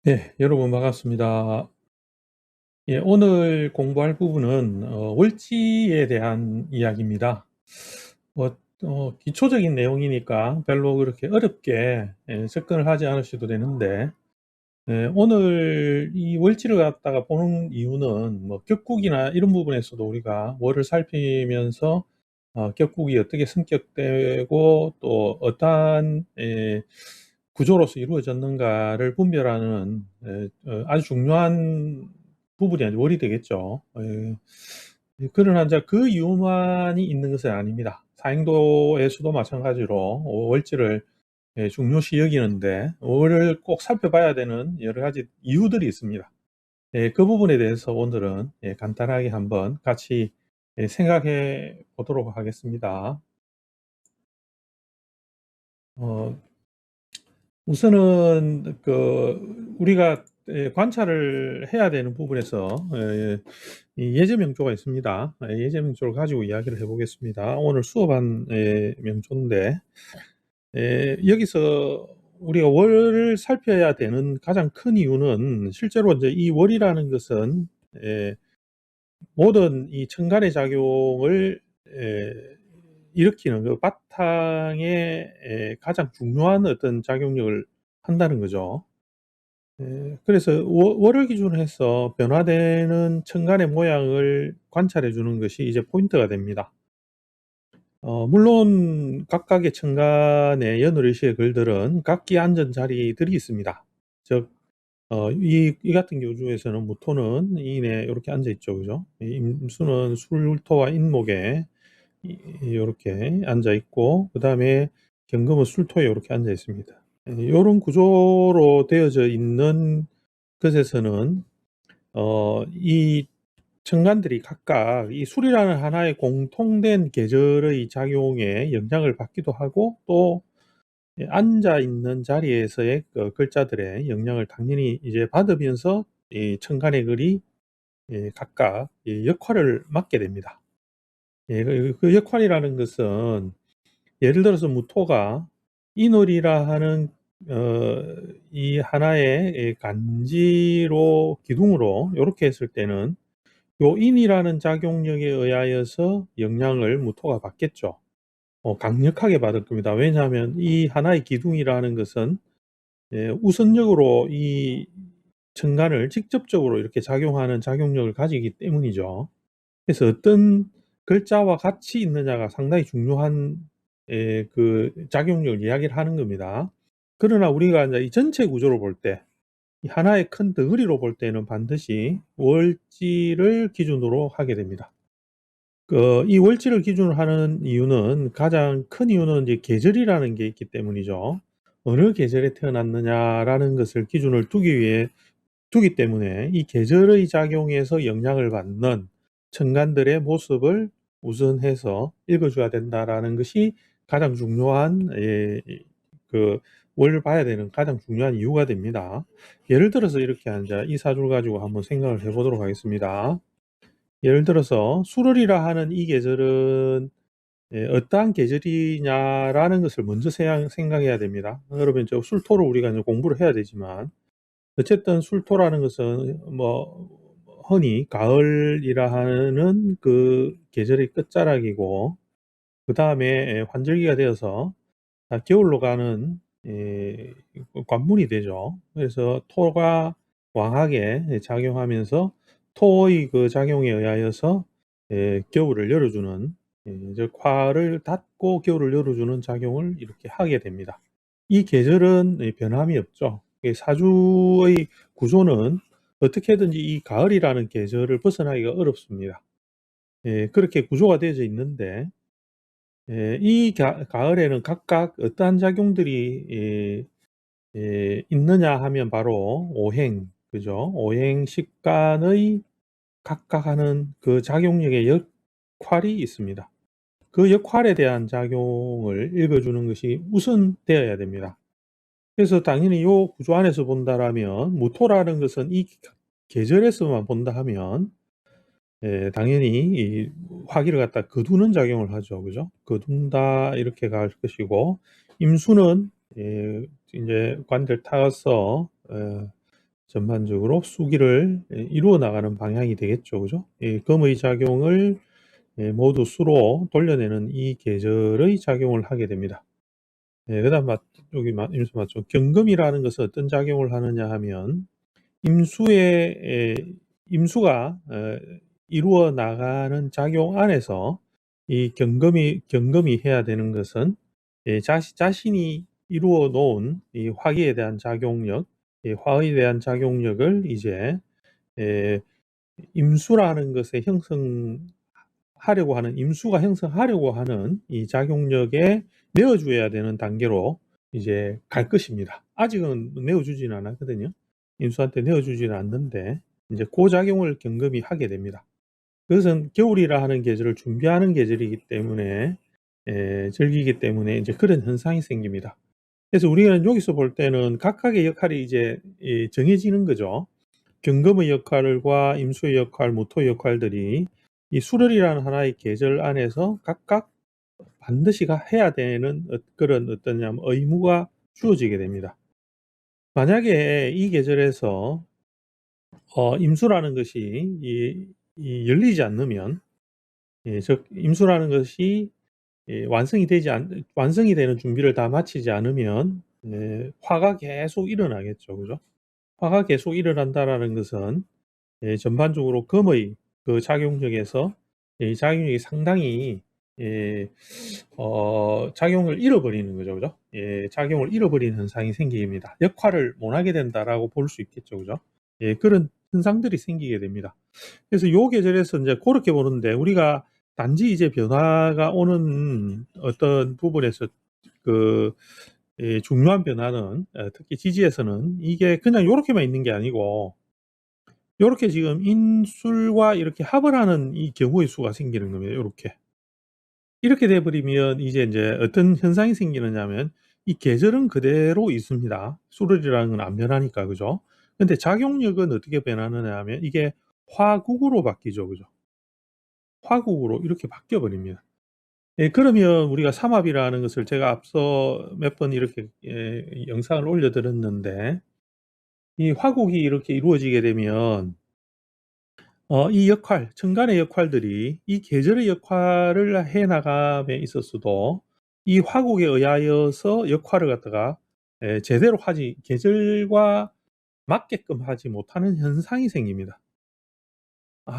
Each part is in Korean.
네, 여러분 반갑습니다. 예, 오늘 공부할 부분은 월지에 대한 이야기입니다. 기초적인 내용이니까 별로 그렇게 어렵게 접근을 하지 않으셔도 되는데, 오늘 이 월지를 갖다가 보는 이유는 뭐 격국이나 이런 부분에서도 우리가 월을 살피면서 격국이 어떻게 성격되고 또 어떠한 구조로서 이루어졌는가를 분별하는 아주 중요한 부분이 아주 월이 되겠죠. 그러나 이제 그 이유만이 있는 것은 아닙니다. 사행도에서도 마찬가지로 월지를 중요시 여기는데 월을 꼭 살펴봐야 되는 여러 가지 이유들이 있습니다. 그 부분에 대해서 오늘은 간단하게 한번 같이 생각해 보도록 하겠습니다. 어, 우선은 우리가 관찰을 해야 되는 부분에서 이 예제명조가 있습니다. 예제명조를 가지고 이야기를 해보겠습니다. 오늘 수업한 명조인데, 여기서 우리가 월을 살펴야 되는 가장 큰 이유는 실제로 이제 이 월이라는 것은 모든 이 천간의 작용을 일으키는 그 바탕에 가장 중요한 어떤 작용력을 한다는 거죠. 그래서 월을 기준으로 해서 변화되는 천간의 모양을 관찰해 주는 것이 이제 포인트가 됩니다. 물론 각각의 천간의 연월일시의 글들은 각기 앉은 자리들이 있습니다. 즉, 이 같은 경우에서는 무토는 인에 이렇게 앉아 있죠, 그죠? 임수는 술토와 인목에 이렇게 앉아 있고, 그 다음에 경금은 술토에 이렇게 앉아 있습니다. 이런 구조로 되어져 있는 것에서는 이 천간들이 각각 이 술이라는 하나의 공통된 계절의 작용에 영향을 받기도 하고 또 앉아 있는 자리에서의 그 글자들의 영향을 당연히 이제 받으면서 이 천간의 글이 각각 이 역할을 맡게 됩니다. 그 역할이라는 것은 예를 들어서 무토가 인월이라 하는 어, 이 하나의 간지로 기둥으로 이렇게 했을 때는 요 인이라는 작용력에 의하여서 영향을 무토가 받겠죠. 강력하게 받을 겁니다. 왜냐하면 이 하나의 기둥이라는 것은 우선적으로 이 천간을 직접적으로 이렇게 작용하는 작용력을 가지기 때문이죠. 그래서 어떤 글자와 같이 있느냐가 상당히 중요한 그 작용력을 이야기를 하는 겁니다. 그러나 우리가 이제 이 전체 구조를 볼 때, 이 하나의 큰 덩어리로 볼 때는 반드시 월지를 기준으로 하게 됩니다. 이 월지를 기준으로 하는 이유는 가장 큰 이유는 이제 계절이라는 게 있기 때문이죠. 어느 계절에 태어났느냐라는 것을 기준을 두기 때문에 이 계절의 작용에서 영향을 받는 천간들의 모습을 우선해서 읽어줘야 된다라는 것이 가장 중요한 그 월을 봐야 되는 가장 중요한 이유가 됩니다. 예를 들어서 이렇게 이 사주를 가지고 한번 생각을 해보도록 하겠습니다. 예를 들어서 수월이라 하는 이 계절은 어떠한 계절이냐라는 것을 먼저 생각해야 됩니다. 그러면 저 술토를 우리가 이제 공부를 해야 되지만 어쨌든 술토라는 것은 뭐 흔히 가을이라 하는 그 계절의 끝자락이고 그 다음에 환절기가 되어서 겨울로 가는 관문이 되죠. 그래서 토가 왕하게 작용하면서 토의 그 작용에 의하여서 겨울을 열어주는 즉 화를 닫고 겨울을 열어주는 작용을 이렇게 하게 됩니다. 이 계절은 변함이 없죠. 사주의 구조는 어떻게든지 이 가을이라는 계절을 벗어나기가 어렵습니다. 그렇게 구조가 되어져 있는데 이 가을에는 각각 어떠한 작용들이 있느냐 하면 바로 오행, 그죠? 오행 식간의 각각 하는 그 작용력의 역할이 있습니다. 그 역할에 대한 작용을 읽어주는 것이 우선되어야 됩니다. 그래서 당연히 요 구조 안에서 본다라면 무토라는 것은 이 계절에서만 본다 하면 당연히 이 화기를 갖다 거두는 작용을 하죠. 그죠? 거둔다 이렇게 갈 것이고 임수는 이제 관절 타서 전반적으로 수기를 이루어 나가는 방향이 되겠죠. 그죠? 금의 작용을 모두 수로 돌려내는 이 계절의 작용을 하게 됩니다. 그다음 여기 임수 맞죠. 경금이라는 것은 어떤 작용을 하느냐 하면 임수가 이루어 나가는 작용 안에서 이 경금이 해야 되는 것은 자신이 이루어 놓은 이 화기에 대한 작용력, 이 화에 대한 작용력을 이제 임수라는 것에 임수가 형성하려고 하는 이 작용력에 내어줘야 되는 단계로 이제 갈 것입니다. 아직은 내어주지는 않았거든요. 임수한테 내어주지는 않는데 이제 그 작용을 경금이 하게 됩니다. 그것은 겨울이라 하는 계절을 준비하는 계절이기 때문에 절기이기 때문에 이제 그런 현상이 생깁니다. 그래서 우리는 여기서 볼 때는 각각의 역할이 이제 정해지는 거죠. 경금의 역할과 임수의 역할, 무토의 역할들이 이 수월이라는 하나의 계절 안에서 각각 반드시 해야 되는 그런 어떠냐면 의무가 주어지게 됩니다. 만약에 이 계절에서 임수라는 것이 열리지 않으면, 즉 임수라는 것이 완성이 되는 준비를 다 마치지 않으면 화가 계속 일어나겠죠, 그죠? 화가 계속 일어난다라는 것은 전반적으로 금의 그 작용력에서 이 작용력이 상당히 작용을 잃어버리는 거죠, 그죠? 작용을 잃어버리는 현상이 생깁니다. 역할을 못하게 된다라고 볼 수 있겠죠, 그죠? 그런 현상들이 생기게 됩니다. 그래서 요 계절에서 이제 그렇게 보는데 우리가 단지 이제 변화가 오는 어떤 부분에서 그 중요한 변화는 특히 지지에서는 이게 그냥 요렇게만 있는 게 아니고 요렇게 지금 인술과 이렇게 합을 하는 이 경우의 수가 생기는 겁니다. 요렇게. 이렇게 돼 버리면 이제 어떤 현상이 생기느냐면 이 계절은 그대로 있습니다. 수월이라는 건 안 변하니까. 그죠? 근데 작용력은 어떻게 변하느냐 하면 이게 화국으로 바뀌죠. 그죠? 화국으로 이렇게 바뀌어 버립니다. 그러면 우리가 삼합이라는 것을 제가 앞서 몇 번 이렇게 영상을 올려 드렸는데 이 화국이 이렇게 이루어지게 되면 이 천간의 역할들이 이 계절의 역할을 해 나감에 있어서도 이 화국에 의하여서 역할을 갖다가 제대로 계절과 맞게끔 하지 못하는 현상이 생깁니다.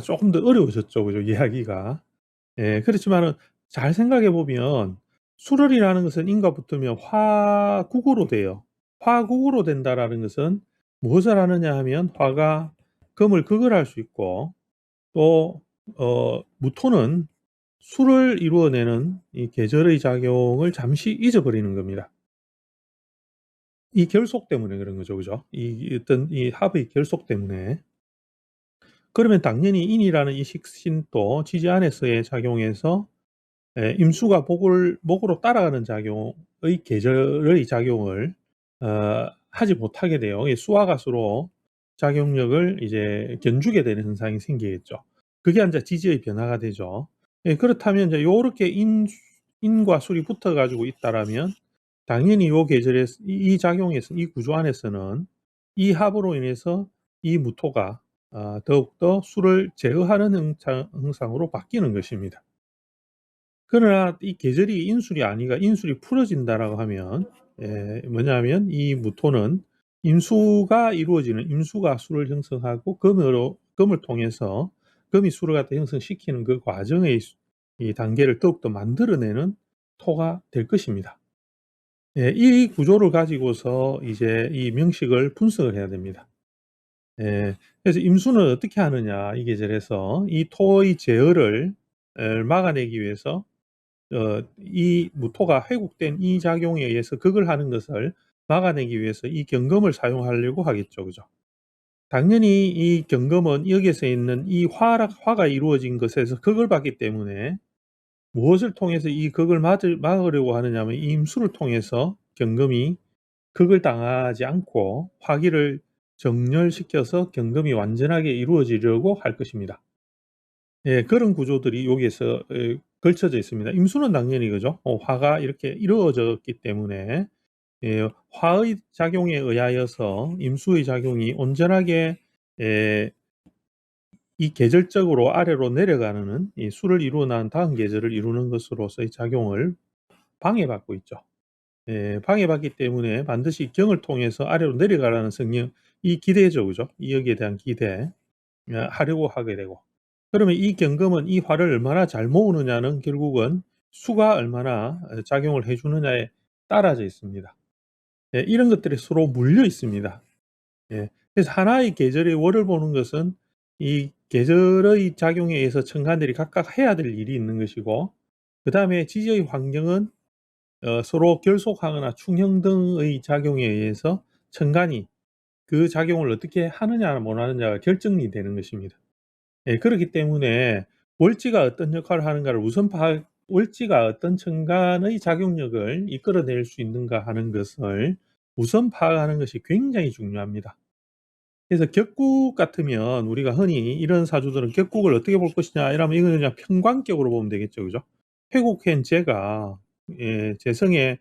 조금 더 어려워졌죠. 그죠? 이야기가. 그렇지만은 잘 생각해 보면 수월이라는 것은 인과 붙으면 화국으로 돼요. 화국으로 된다라는 것은 무엇을 하느냐 하면 화가 금을 극을 할 수 있고 또 무토는 수를 이루어내는 이 계절의 작용을 잠시 잊어버리는 겁니다. 이 결속 때문에 그런 거죠. 그죠? 이 어떤 이 합의 결속 때문에. 그러면 당연히 인이라는 이 식신도 지지 안에서의 작용에서 임수가 목으로 따라가는 작용의 계절의 작용을 하지 못하게 돼요. 이 수와 가수로 작용력을 이제 견주게 되는 현상이 생기겠죠. 그게 이제 지지의 변화가 되죠. 그렇다면 이제 요렇게 인과 술이 붙어 가지고 있다라면 당연히 요 계절에 이 작용에서 이 구조 안에서는 이 합으로 인해서 이 무토가 더욱더 술을 제어하는 형상으로 바뀌는 것입니다. 그러나 이 계절이 인술이 아니라 인술이 풀어진다라고 하면 뭐냐면 이 무토는 임수가 술을 형성하고 금을 통해서 금이 술을 갖다 형성시키는 그 과정의 이 단계를 더욱더 만들어내는 토가 될 것입니다. 이 구조를 가지고서 이제 이 명식을 분석을 해야 됩니다. 그래서 임수는 어떻게 하느냐, 이 계절에서 이 토의 제어를 막아내기 위해서 이 무토가 회국된 이 작용에 의해서 극을 하는 것을 막아내기 위해서 이 경금을 사용하려고 하겠죠. 그죠? 당연히 이 경금은 여기에서 있는 이 화가 이루어진 것에서 극을 받기 때문에 무엇을 통해서 이 극을 막으려고 하느냐 하면 이 임수를 통해서 경금이 극을 당하지 않고 화기를 정렬시켜서 경금이 완전하게 이루어지려고 할 것입니다. 그런 구조들이 여기에서 걸쳐져 있습니다. 임수는 당연히 그죠? 화가 이렇게 이루어졌기 때문에 화의 작용에 의하여서 임수의 작용이 온전하게 이 계절적으로 아래로 내려가는 이 수를 이루어 난 다음 계절을 이루는 것으로서의 작용을 방해받고 있죠. 방해받기 때문에 반드시 경을 통해서 아래로 내려가라는 성령, 이 기대죠, 그죠? 이 여기에 대한 기대, 하려고 하게 되고. 그러면 이 경금은 이 화를 얼마나 잘 모으느냐는 결국은 수가 얼마나 작용을 해주느냐에 따라져 있습니다. 이런 것들이 서로 물려 있습니다. 그래서 하나의 계절의 월을 보는 것은 이 계절의 작용에 의해서 천간들이 각각 해야 될 일이 있는 것이고, 그 다음에 지지의 환경은 서로 결속하거나 충형 등의 작용에 의해서 천간이 그 작용을 어떻게 하느냐 못 하느냐가 결정이 되는 것입니다. 그렇기 때문에 월지가 어떤 역할을 하는가를 우선 월지가 어떤 천간의 작용력을 이끌어낼 수 있는가 하는 것을 우선 파악하는 것이 굉장히 중요합니다. 그래서 격국 같으면 우리가 흔히 이런 사주들은 격국을 어떻게 볼 것이냐 이러면 이거는 그냥 평관격으로 보면 되겠죠, 그죠? 회국현 제가 재성에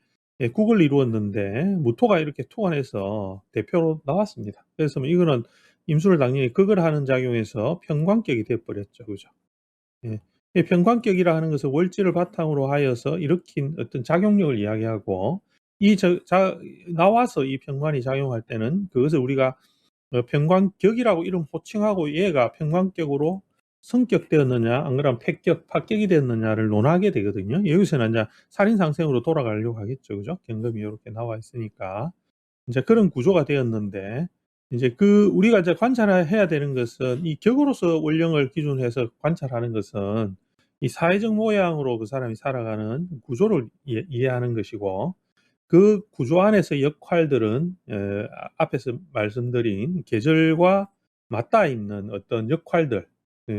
국을 이루었는데 무토가 이렇게 투관해서 대표로 나왔습니다. 그래서 이거는 임수를 당연히 극을 하는 작용에서 평관격이 돼버렸죠, 그죠? 이 평관격이라 하는 것은 월지를 바탕으로 하여서 일으킨 어떤 작용력을 이야기하고 나와서 이 평관이 작용할 때는 그것을 우리가 평관격이라고 이름 호칭하고 얘가 평관격으로 성격되었느냐 안 그러면 패격, 파격이 되었느냐를 논하게 되거든요. 여기서는 이제 살인상생으로 돌아가려고 하겠죠, 그죠? 경금이 이렇게 나와 있으니까 이제 그런 구조가 되었는데 이제 우리가 이제 관찰해야 되는 것은 이 격으로서 원령을 기준으로 해서 관찰하는 것은 이 사회적 모양으로 그 사람이 살아가는 구조를 이해하는 것이고, 그 구조 안에서 역할들은 앞에서 말씀드린 계절과 맞닿아 있는 어떤 역할들,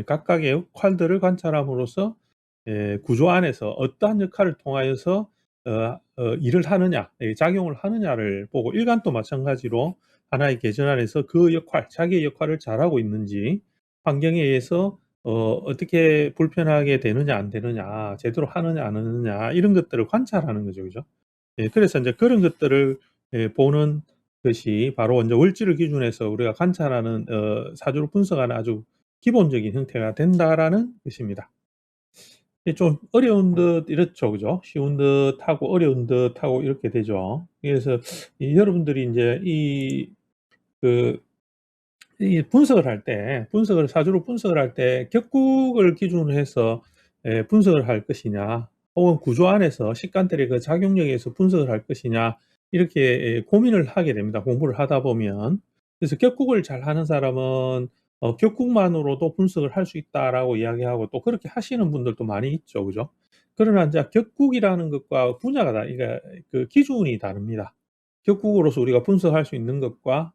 각각의 역할들을 관찰함으로써 구조 안에서 어떠한 역할을 통하여서 일을 하느냐, 작용을 하느냐를 보고, 일간도 마찬가지로 하나의 계절 안에서 그 역할, 자기의 역할을 잘하고 있는지, 환경에 의해서 어떻게 불편하게 되느냐 안 되느냐, 제대로 하느냐 안 하느냐, 이런 것들을 관찰하는 거죠, 그죠? 그래서 이제 그런 것들을 보는 것이 바로 이제 월지를 기준해서 우리가 관찰하는 사주를 분석하는 아주 기본적인 형태가 된다라는 것입니다. 좀 어려운 듯 이렇죠, 그죠? 쉬운 듯 하고 어려운 듯 하고 이렇게 되죠. 그래서 여러분들이 이제 그, 이 분석을 할 때, 사주로 분석을 할 때 격국을 기준으로 해서 분석을 할 것이냐, 혹은 구조 안에서 식간들의 그 작용력에 의해서 분석을 할 것이냐, 이렇게 고민을 하게 됩니다. 공부를 하다 보면. 그래서 격국을 잘 하는 사람은 격국만으로도 분석을 할 수 있다라고 이야기하고, 또 그렇게 하시는 분들도 많이 있죠, 그죠? 그러나 이제 격국이라는 것과 분야가 그 기준이 다릅니다. 격국으로서 우리가 분석할 수 있는 것과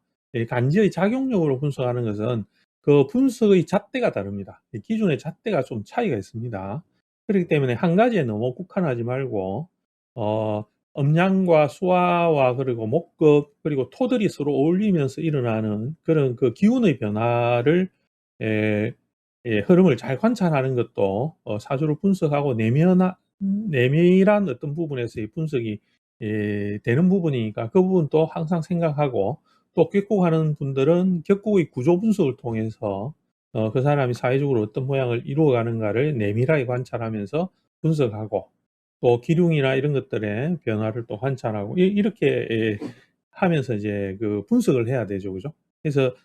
간지의 작용력으로 분석하는 것은 그 분석의 잣대가 다릅니다. 기준의 잣대가 좀 차이가 있습니다. 그렇기 때문에 한 가지에 너무 국한하지 말고 음양과 수화와 그리고 목급 그리고 토들이 서로 어울리면서 일어나는 그런 그 기운의 변화를 흐름을 잘 관찰하는 것도 사주를 분석하고 내밀한 어떤 부분에서의 분석이 되는 부분이니까, 그 부분도 항상 생각하고, 또 격국하는 분들은 격국의 구조 분석을 통해서 그 사람이 사회적으로 어떤 모양을 이루어가는가를 내밀하게 관찰하면서 분석하고, 또 기륭이나 이런 것들의 변화를 또 관찰하고, 이렇게 하면서 이제 그 분석을 해야 되죠, 그죠? 그래서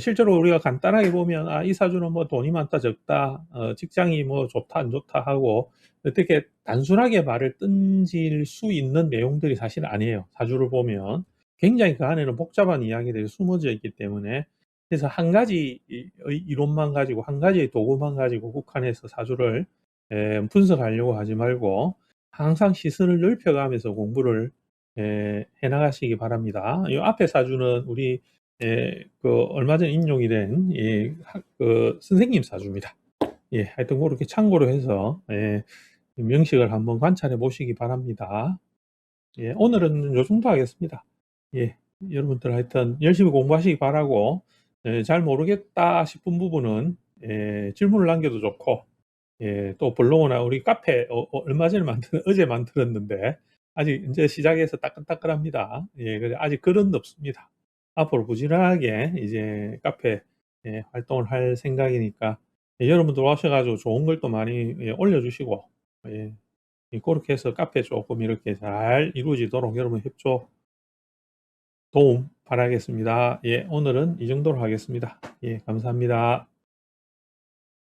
실제로 우리가 간단하게 보면 이 사주는 뭐 돈이 많다 적다, 직장이 뭐 좋다 안 좋다 하고 어떻게 단순하게 말을 던질 수 있는 내용들이 사실 아니에요. 사주를 보면 굉장히 그 안에는 복잡한 이야기들이 숨어져 있기 때문에, 그래서 한 가지 이론만 가지고 한 가지의 도구만 가지고 국한해서 사주를 분석하려고 하지 말고 항상 시선을 넓혀가면서 공부를 해나가시기 바랍니다. 이 앞에 사주는 우리 얼마 전에 인용이 된 그 선생님 사주입니다. 하여튼 그렇게 참고로 해서 명식을 한번 관찰해 보시기 바랍니다. 오늘은 요 정도 하겠습니다. 여러분들 하여튼 열심히 공부하시기 바라고, 잘 모르겠다 싶은 부분은 질문을 남겨도 좋고, 또 블로그나 우리 카페 얼마 전에 어제 만들었는데 아직 인제 시작해서 따끈따끈합니다. 예. 그래 아직 글은 없습니다. 앞으로 부지런하게 이제 카페 예 활동을 할 생각이니까 예 여러분들 오셔 가지고 좋은 글도 많이 예 올려 주시고 예 고렇게 해서 카페 쪼끔 이렇게 잘 이루어지도록 여러분 협조 도움 바라겠습니다. 예 오늘은 이 정도로 하겠습니다. 예 감사합니다.